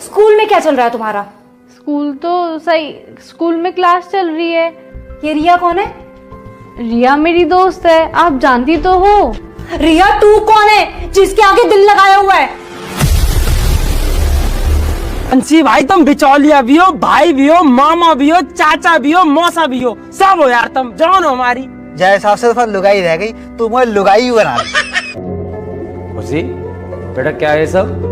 School में क्या चल रहा है तुम्हारा? स्कूल तो सही, स्कूल में क्लास चल रही है। ये रिया कौन है? रिया मेरी दोस्त है, आप जानती तो हो। रिया तू कौन है जिसके आगे दिल लगाया हुआ है? अंशी भाई तुम बिचौलिया भी हो, भाई भी हो, मामा भी हो, चाचा भी हो, मौसा भी हो, सब हो यार, तुम जान हो हमारी। जय साहब से तो लुगाई रह गई, तू मुझे लुगाई बना दी। खुशी बेटा क्या है सब?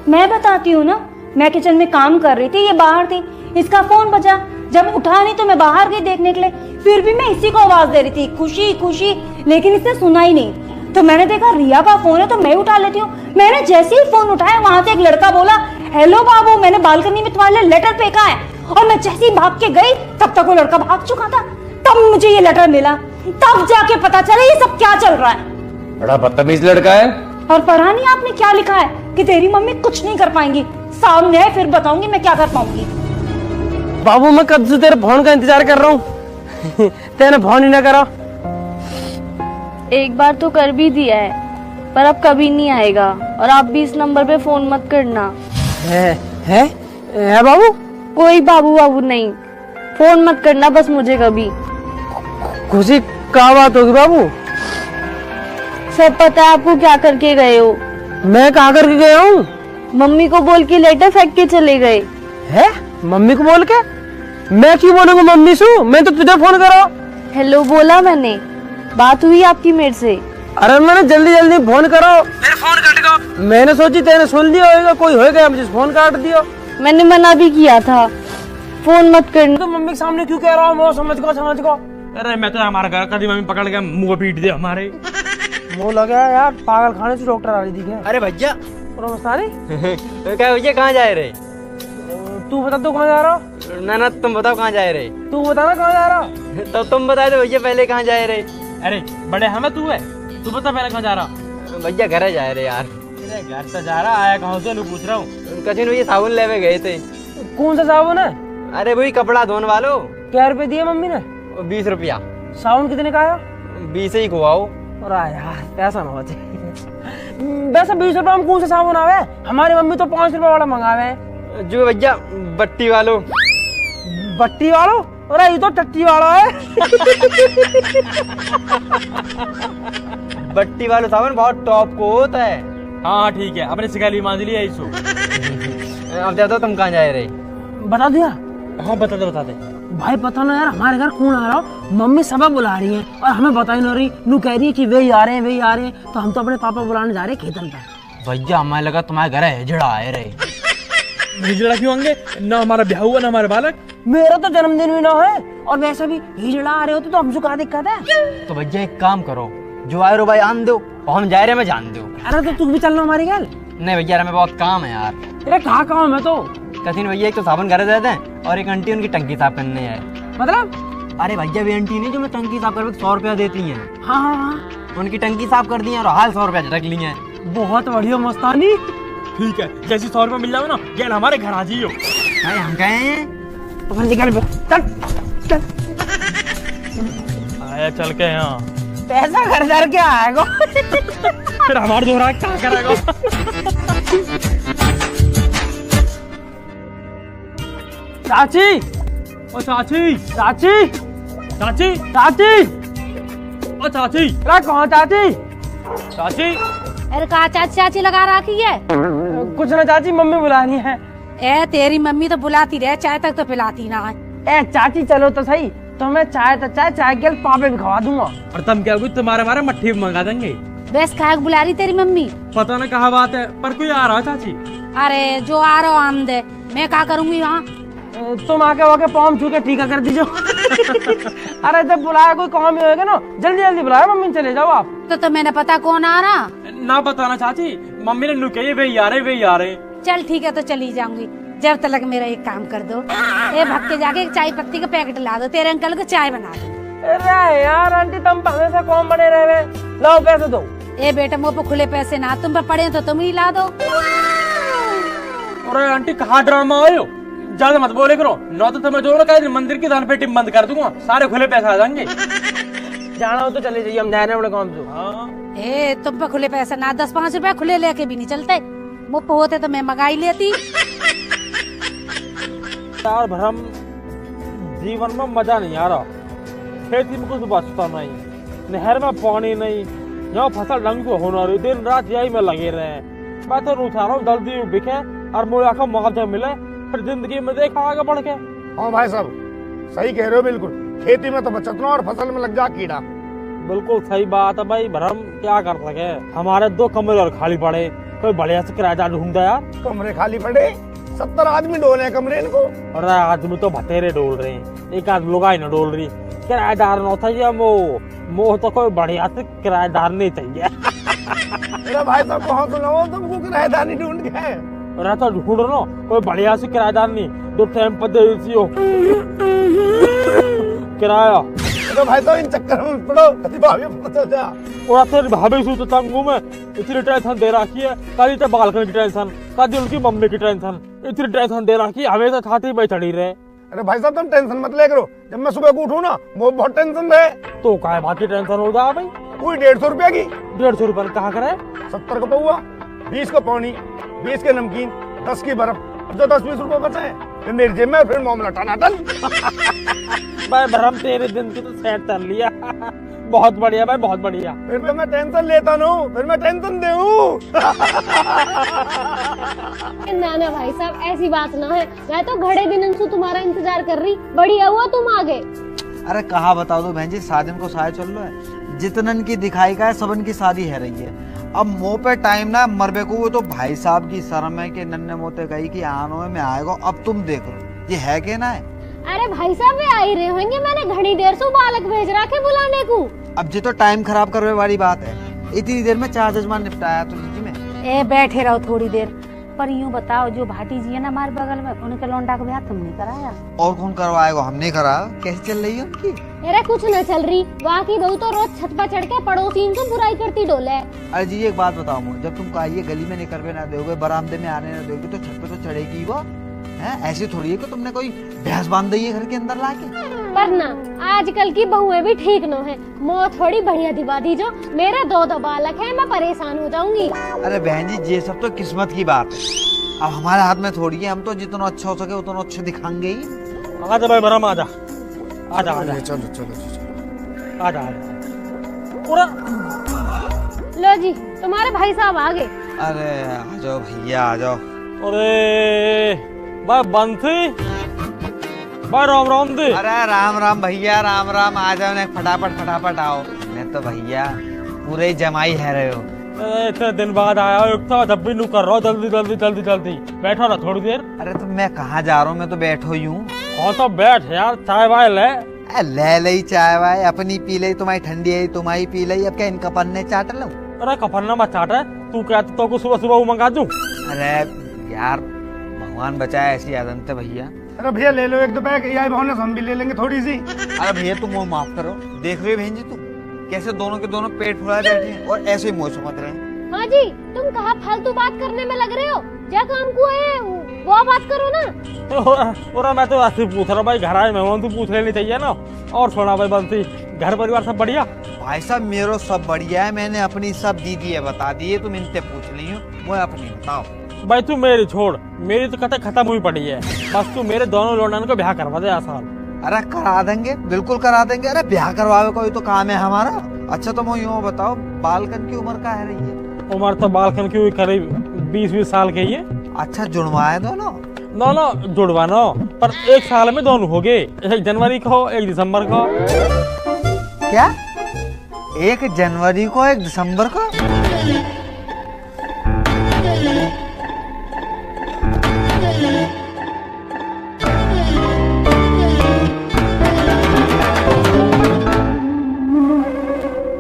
मैं बताती हूँ ना, मैं किचन में काम कर रही थी, ये बाहर थी, इसका फोन बजा, जब उठा नहीं तो मैं बाहर गई देखने के लिए, फिर भी मैं इसी को आवाज दे रही थी खुशी खुशी, लेकिन इसने सुना ही नहीं। तो मैंने देखा रिया का फोन है तो मैं उठा लेती हूँ। मैंने जैसे ही फोन उठाया वहां से एक लड़का बोला, हेलो बाबू, मैंने बालकनी में तुम्हारे लिए लेटर फेंका है। और मैं जैसे ही भाग के गई तब तक वो लड़का भाग चुका था। तब मुझे ये लेटर मिला, तब जाके पता चला ये सब क्या चल रहा है। बड़ा बदतमीज लड़का है। और पढ़ा नहीं आपने क्या लिखा है कि तेरी मम्मी कुछ नहीं कर पाएंगी, सामने है फिर बताऊंगी मैं क्या कर पाऊंगी। बाबू मैं कब से तेरे फोन का इंतजार कर रहा हूँ तेने फोन ही ना करा। एक बार तो कर भी दिया है, पर अब कभी नहीं आएगा। और आप भी इस नंबर पे फोन मत करना। है बाबू? कोई बाबू बाबू नहीं, फोन मत करना बस मुझे कभी। खुशी क्या बात होगी बाबू? सब पता है आपको क्या करके गए हो। मैं कहाँ करके गया हूँ? मम्मी को बोल के लेटर फेंक के चले गए। है मम्मी को बोल के? मैं क्यों बोलूंगा मम्मी से? मैं तो तुझे फोन करा। हेलो बोला मैंने, बात हुई आपकी मेरे से? अरे मैंने जल्दी जल्दी फोन करो, मेरा फोन कट गया। मैंने सोची तेने सुन लिया होगा, कोई होगा मुझे फोन काट दिया। मैंने मना भी किया था फोन मत करना। तो मम्मी के सामने क्यों कह रहा हूँ? वो समझ को। अरे मैं तो हमारा घर कभी मम्मी पकड़ के मुंह पीट दे हमारे। वो लगा यार पागल खाने से डॉक्टर आ रही थी क्या? अरे भैया तो क्या भैया कहाँ जा रहे? तू बता तू कहाँ जा रहा? ना तुम बताओ कहाँ जा रहे? तू बता ना कहाँ जा रहा? तो तुम बता दो भैया पहले कहाँ जा रहे? अरे बड़े हमें तू है, तू बता पहले कहाँ जा रहा? भैया घर जा रहे यार। अरे घर तो जा रहा, आया कहाँ से पूछ रहा हूँ। कचिन भैया साबुन लेवे गए थे। कौन सा साबुन है? अरे वही कपड़ा धोने वालो। क्या रुपए दिए मम्मी ने? 20 रुपया। साबुन कितने का आया? 20 ही खुआओ। और यार पैसा ना बचे। वैसे 20 रुपए में कौन सा साबुन आवे? हमारी मम्मी तो 5 रुपए वाला मंगावे। जो भैया बट्टी वालो। बट्टी वालो? अरे ये तो टट्टी वाला है। बट्टी वालो साबुन बहुत टॉप को होता है। हाँ ठीक है, अपने शिकायत मान ली है इसो। अब दे दो तुम कहाँ जा रहे? बता दिया? हाँ बता दे भाई पता ना यार हमारे घर कौन आ रहा हो, मम्मी सब बुला रही है और हमें बता ही नहीं रही। नू कह रही है कि वे आ रहे हैं, तो हम तो अपने पापा बुलाने जा रहे हैं खेतन पे। भैया हमें लगा तुम्हारे घर हिजड़ा आए रहे। हिजड़ा क्यों होंगे? ना हमारा ब्याह हुआ ना हमारे बालक। मेरा तो जन्मदिन भी ना है, और वैसे भी हिजड़ा आ रहे होते तो हमसे क्या दिक्कत है? तो भैया एक काम करो, जो आए रो भाई आन दो और हम जा रहे मैं जान दो। अरे तो तू भी चलना हमारी घर? नहीं भैया हमें बहुत काम है यार। अरे कहाँ काम है तो? कथिन भैया एक तो साबुन घर देते हैं और एक आंटी उनकी टंकी साफ करने है। मतलब? अरे भैया वे आंटी ने जो मैं टंकी साफ करके 100 रुपया देती हैं। हाँ, उनकी टंकी साफ कर दी है और हाल 100 रुपया झटक ली है। बहुत बढ़िया मस्तानी। ठीक है, जैसे 100 रुपया मिल जाओ ना, गैल हमारे घर आ जाइयो। भाई हम गए हैं तो फिर निकल चल। आया चल के यहाँ पैसा घर घर के आएगा। फिर हमारे दोहरा क्या करेगा? चाची, ओ चाची, चाची, चाची, चाची, ओ चाची, अरे कहाँ चाची? चाची। अरे कहा चाची चाची लगा रखी है? कुछ ना चाची, मम्मी बुलानी है। ए तेरी मम्मी तो बुलाती रहे, चाय तक तो पिलाती ना है। ए चाची चलो तो सही, तो मैं चाय के पापे भी खवा दूंगा। और तुम क्या तुम्हारे हमारे मट्ठी मंगा देंगे। बस खाक बुला रही तेरी मम्मी। पता ना कहाँ बात है, पर कोई आ रहा है चाची। अरे जो आ रहा हो आमदे, मैं क्या करूँगी वहाँ? तुम आके पाँव छू के ठीका कर दीजिए। अरे जब बुलाया कोई काम ही होगा ना, जल्दी जल्दी बुलाया मम्मी, चले जाओ आप। तो मैंने पता कौन आ रहा? ना बताना चाची, मम्मी ने नुके वे आ रहे। चल ठीक है तो चली जाऊंगी, जब तक मेरा एक काम कर दो, ए भग के जाके एक चाय पत्ती का पैकेट ला दो, तेरे अंकल को चाय बना दो। अरे यार आंटी तुम हमेशा कौन बने रहे, लाओ पैसे दो। ए बेटा मुँह पे खुले पैसे ना, तुम पे पड़े तो तुम ही ला दो। अरे आंटी कहाँ ड्रामा आयो, ज्यादा मत बोले करो, न तो तुम्हें जो ना मंदिर की दान पेटी बंद कर दूंगा, सारे खुले पैसे आ जाएंगे। जाना हो तो चले जाइए, हम जा रहे हैं काम से। ए तुम पे खुले पैसे ना, 10-5 रुपए खुले लेके भी नहीं चलते। मुफ्त होते तो मैं मंगाई लेती। यार भरम, जीवन में मजा नहीं आ रहा। खेती में कुछ बचता नहीं, नहर में पानी नहीं, यहाँ फसल ढंग से होना रही, दिन रात यही में लगे रहे। मैं तो रुझा रहा हूँ जल्दी बिके और मुझे का मुआवजा मिले, फिर जिंदगी में देखा आगे बढ़ के। हाँ भाई साहब, सही कह रहे हो बिल्कुल। खेती में तो बचत ना और फसल में लग जा कीड़ा। बिल्कुल सही बात है भाई। भरम क्या कर सके, हमारे 2 कमरे और खाली पड़े, कोई बढ़िया से किराएदार ढूंढा यार। कमरे खाली पड़े, 70 आदमी डोले हैं कमरे इनको। अरे आदमी तो बतेरे डोल रहे हैं, एक आध लुगाई न डोल रही। किराएदार न चाहिए, मोह तो कोई बढ़िया से किराएदार नहीं चाहिए। अरे भाई साहब कहाँ तो लो, तुमको किराएदार नहीं ढूंढ के। अरे तो ढूंढ लो कोई बढ़िया से किराएदार नहीं, 2 टाइम पर दे दी हो किराया। अरे भाई साहब इन चक्कर में पड़ो, कभी भाभी पता चल जा। और फिर भाभी सू तो तंगू में इतनी टेंशन दे रखी है, कल तो बालकन की टेंशन, कल उनकी मम्मी की टेंशन, इतनी टेंशन दे रखी है, हमेशा छाती पे चढ़ी रहे। अरे भाई साहब तुम टेंशन मत ले करो, जब मैं सुबह को उठूं ना वो बहुत टेंशन है। तो काय बात की टेंशन हो जा भाई? कोई 150 रुपया की। 150 रुपये कहाँ करे? 70 का पौआ, 20 का पानी, 20 के नमकीन, 10 की बर्फ। अब जो 10-20 रुपए बचे हैं फिर मेरी जेब में, फिर मामला टनाटन। भाई भरम तेरे दिन की तो सेट कर लिया। बहुत बढ़िया भाई, बहुत बढ़िया। फिर मैं टेंशन लेता ना, फिर मैं टेंशन दूं। ना ना भाई साहब ऐसी बात ना है, मैं तो घड़े दिन से तुम्हारा इंतजार कर रही। बढ़िया हुआ तुम आ गए। अरे कहा बता दो बहन जी, शादी को साय चल रहा है, जितनन की दिखाई का है सबन की शादी है रही है। अब मुँह पे टाइम ना मरबे को, वो तो भाई साहब की शर्म है कि नन्हे मोते कही कि आनो में आएगा। अब तुम देख लो ये है कि ना है। अरे भाई साहब वे आ ही रहे होंगे, मैंने घड़ी देर से बालक भेज रखे बुलाने को। अब जी तो टाइम खराब करने वाली बात है, इतनी देर में 4 जजमान निपटाया तो जी में। ए बैठे रहो थोड़ी देर। पर यूँ बताओ, जो भाटी जी है ना हमारे बगल में, उनके लौंडा का ब्याह तुमने कराया? और कौन करवाएगा, हमने करा। कैसे चल रही है उनकी? अरे कुछ न चल रही, वहाँ की बहू तो रोज छत पर चढ़ के पड़ोसी को बुराई करती डोले। अरे जी एक बात बताओ मुझे, जब तुम कहिए गली में निकलवे ना दोगे, बरामदे में आने ना दोगे, तो छत पे तो चढ़ेगी वो है। ऐसी थोड़ी है कि तुमने कोई भैंस बांध दी है घर के अंदर लाके। पर ना आजकल की बहुएं भी ठीक न है, मोह थोड़ी बढ़िया दिवा दी जो। मेरे 2 बालक हैं, मैं परेशान हो जाऊंगी। अरे बहन जी ये सब तो किस्मत की बात है, अब हमारे हाथ में थोड़ी है। हम तो जितना अच्छा हो सके उतना अच्छा दिखाएंगे ही। आजा भाई भरम, आजा आजा आजा, चलो चलो चलो। आजा आजा। लो जी तुम्हारे भाई साहब आ गए। अरे आ जाओ भैया आ जाओ। अरे भाई बंसी, भाई राम राम दे। अरे राम राम भैया, राम राम। आ जाओ ना, फटाफट फटाफट आओ। मैं तो भैया पूरे ही जमाई है रहे हो। इतने दिन बाद आया हो, एक तो जब भी नू कर रहा हूँ, जल्दी जल्दी जल्दी जल्दी बैठो ना थोड़ी देर। अरे तो मैं कहाँ जा रहा हूँ, मैं तो बैठो ही हूँ। हाँ तो बैठ यार, चाय वाय ले। ले लई चाय वाय, अपनी पी लई, तुम्हारी ठंडी है तुम्हारी पी लई। अब क्या इनका पन्ने चाट लूं? अरे कफरना मत चाट है, तू क्या तो को सुबह सुबह मंगा दूं? अरे यार भगवान बचाए ऐसी आदत है भैया। अरे भैया ले लो 1-2 पैक, यही भावना हम भी ले लेंगे थोड़ी सी। अरे भैया तुम वो माफ करो, देख रहे हो बहन जी तुम कैसे दोनों के दोनों पेट फुलाए बैठे हैं और ऐसे ही मुँह समझ रहे हैं। हाँ जी तुम कहाँ फालतू बात करने में लग रहे हो, क्या काम को है वो बात करो ना। और मैं तो ऐसे पूछ रहा हूँ भाई, घर आए मेहमान तो पूछ लेनी चाहिए ना। और छोड़ा भाई बंसी, घर परिवार सब बढ़िया? भाई साहब मेरो सब बढ़िया है, मैंने अपनी सब दीदी है बता दी है, तुम इनसे पूछ ली हो। वो अपनी बताओ। भाई तू मेरी छोड़, मेरी तो कथा खत्म हुई पड़ी है, बस तू मेरे दोनों लौंडन को ब्याह करवा दे आसान। अरे करा देंगे, बिल्कुल करा देंगे। अरे ब्याह करवावे कोई तो काम है हमारा। अच्छा तुम यूँ बताओ, बालकन की उम्र क्या है रही है? उम्र तो बालकन की हुई करीब 20-20 साल की है। अच्छा जुड़वाए दोनों? दोनों जुड़वाना, पर 1 साल में दोनों हो गए, 1 जनवरी को 1 दिसंबर को। क्या 1 जनवरी को 1 दिसंबर को?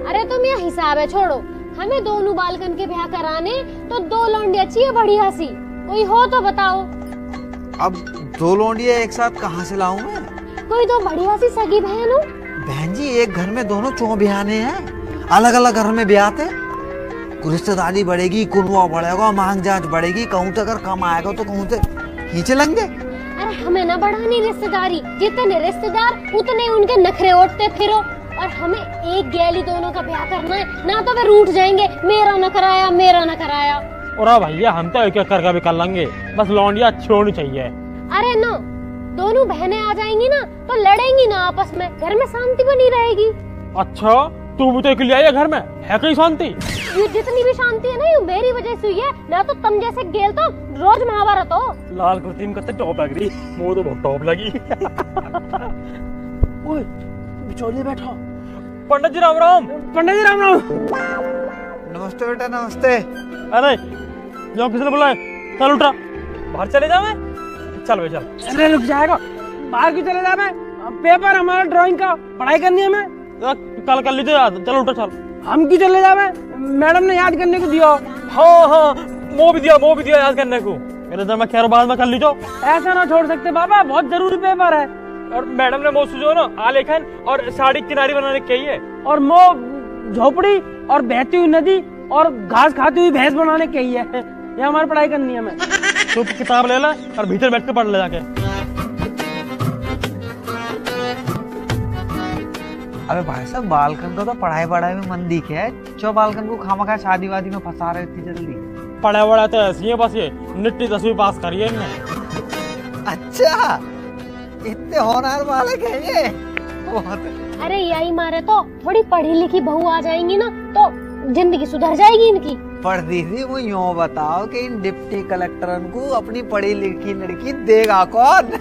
अरे तुम ये हिसाब है छोड़ो, हमें दोनों बालकन के ब्याह कराने तो 2 लौंडिया चाहिए बढ़िया सी, कोई हो तो बताओ। अब 2 लौंडिया एक साथ कहाँ से लाऊं मैं? कोई तो बढ़िया सी सगी बहन हो। बहन जी एक घर में दोनों चौ ब्याहने हैं, अलग अलग घर में ब्याहते। रिश्तेदारी बढ़ेगी, कुनवा बढ़ेगा, मांग जांच बढ़ेगी, कहूँ तो अगर कम आएगा तो कहूँ तो खींचे लेंगे। अरे हमें ना बढ़ानी रिश्तेदारी, जितने रिश्तेदार उतने उनके नखरे ओटते फिरो। और हमें एक गैली दोनों का ब्याह करना है, ना तो वे रूठ जाएंगे, मेरा न कराया मेरा न कराया। और हाँ भैया हम तो एक एक करके भी कर लेंगे, बस लौंडिया अच्छी होनी चाहिए। अरे ना, दोनों बहनें आ जाएंगी ना तो लड़ेंगी ना आपस में, घर में शांति बनी रहेगी। अच्छा तू भी तो अकेली आई है घर में, है कहीं शांति? ये जितनी भी शांति है ना ये मेरी वजह से हुई है, ना तो तुम जैसे गेल तो रोज महाभारत हो। लाल कुर्ती में कितने टॉप लग रही, मुँह तो बहुत टॉप लगी। ओए बिचौलिए बैठो। पंडित जी राम राम। पंडित जी राम राम। नमस्ते बेटा नमस्ते। अरे जो किसने बुलाया, चल उठा, बाहर चले जावे। चल भाई चल। अरे रुक जाएगा, बाहर क्यों चले जावे? पेपर हमारा ड्राइंग का, पढ़ाई करनी है हमें। कल कर लीजिए याद, चल उठा चल। हम क्यों चले जावे? मैडम ने याद करने को दिया। हाँ हाँ वो भी दिया याद करने को। मेरे दर में खैर बाद में कर लीजो। ऐसा ना छोड़ सकते पापा, बहुत जरूरी पेपर है। और मैडम ने वो सुझो ना आलेखन और साड़ी किनारी बनाने की है, और मो झोपड़ी और बहती हुई नदी और घास खाती हुई भैंस बनाने की है। ये हमारी पढ़ाई करनी है हमें। तो किताब ले ला और भीतर बैठ के पढ़ ले जाके। अबे भाई साहब बालकन को तो पढ़ाई में मन दिखे है, जो बालकन को खामखा शादी वादी में फंसा रहे इतनी जल्दी। पढ़ा वड़ा तो ऐसी है, बस ये निट्टी 10वीं पास करिए इनने। अच्छा इतने होनहार बालक है ये। अरे यही मारे तो थोड़ी पढ़ी लिखी बहू आ जाएंगी ना तो जिंदगी सुधर जाएगी इनकी। पर दीदी वो यूँ बताओ कि इन डिप्टी कलेक्टरन को अपनी पढ़ी लिखी लड़की देगा कौन?